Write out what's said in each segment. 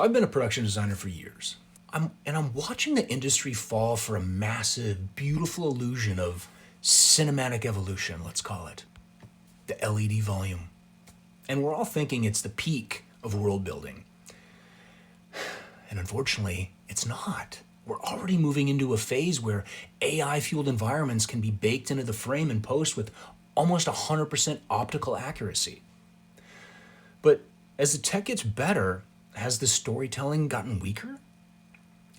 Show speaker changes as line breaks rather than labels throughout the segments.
I've been a production designer for years. I'm watching the industry fall for a massive, beautiful illusion of cinematic evolution, let's call it. The LED volume. And we're all thinking it's the peak of world building. And unfortunately, it's not. We're already moving into a phase where AI fueled environments can be baked into the frame and post with almost 100% optical accuracy. But as the tech gets better, has the storytelling gotten weaker?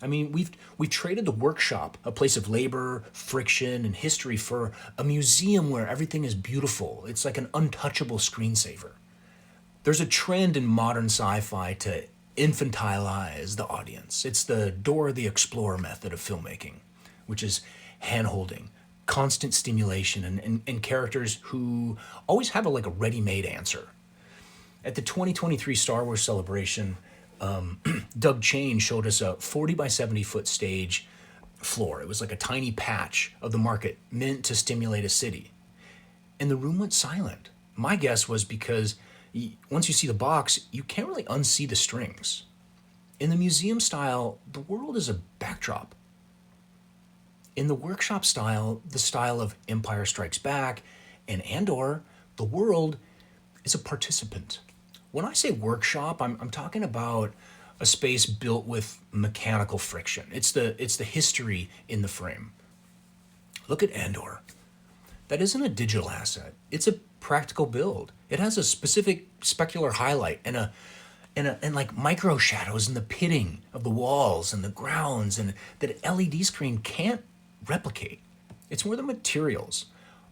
I mean, we traded the workshop, a place of labor, friction, and history, for a museum where everything is beautiful. It's like an untouchable screensaver. There's a trend in modern sci-fi to infantilize the audience. It's the Dora the Explorer method of filmmaking, which is hand-holding, constant stimulation, and characters who always have like a ready-made answer. At the 2023 Star Wars celebration, Doug Chain showed us a 40 by 70 foot stage floor. It was like a tiny patch of the market meant to stimulate a city. And the room went silent. My guess was because once you see the box, you can't really unsee the strings. In the museum style, the world is a backdrop. In the workshop style, the style of Empire Strikes Back and Andor, the world is a participant. When I say workshop, I'm talking about a space built with mechanical friction. It's the history in the frame. Look at Andor. That isn't a digital asset. It's a practical build. It has a specific specular highlight and like micro shadows in the pitting of the walls and the grounds, and that an LED screen can't replicate. It's more the materials.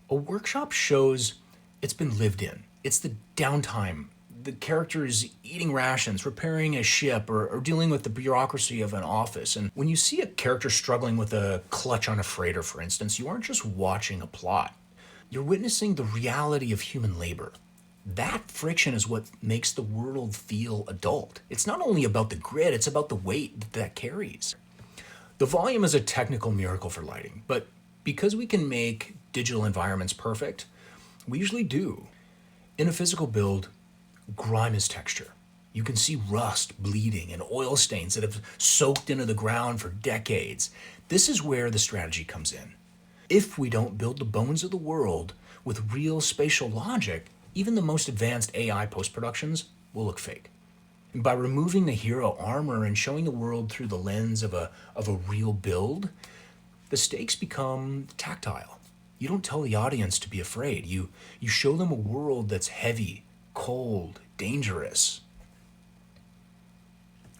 A workshop shows it's been lived in. It's the downtime. The characters eating rations, repairing a ship, or dealing with the bureaucracy of an office. And when you see a character struggling with a clutch on a freighter, for instance, you aren't just watching a plot. You're witnessing the reality of human labor. That friction is what makes the world feel adult. It's not only about the grid, it's about the weight that carries. The volume is a technical miracle for lighting, but because we can make digital environments perfect, we usually do. In a physical build, grime is texture. You can see rust, bleeding, and oil stains that have soaked into the ground for decades. This is where the strategy comes in. If we don't build the bones of the world with real spatial logic, even the most advanced AI post-productions will look fake. And by removing the hero armor and showing the world through the lens of a real build, the stakes become tactile. You don't tell the audience to be afraid. You show them a world that's heavy, cold, dangerous.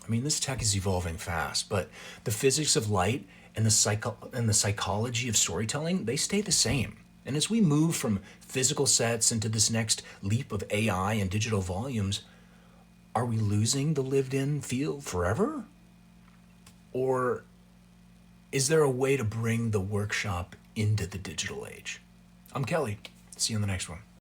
I mean, this tech is evolving fast, but the physics of light and the psychology of storytelling, they stay the same. And as we move from physical sets into this next leap of AI and digital volumes, are we losing the lived-in feel forever? Or is there a way to bring the workshop into the digital age? I'm Kelly. See you in the next one.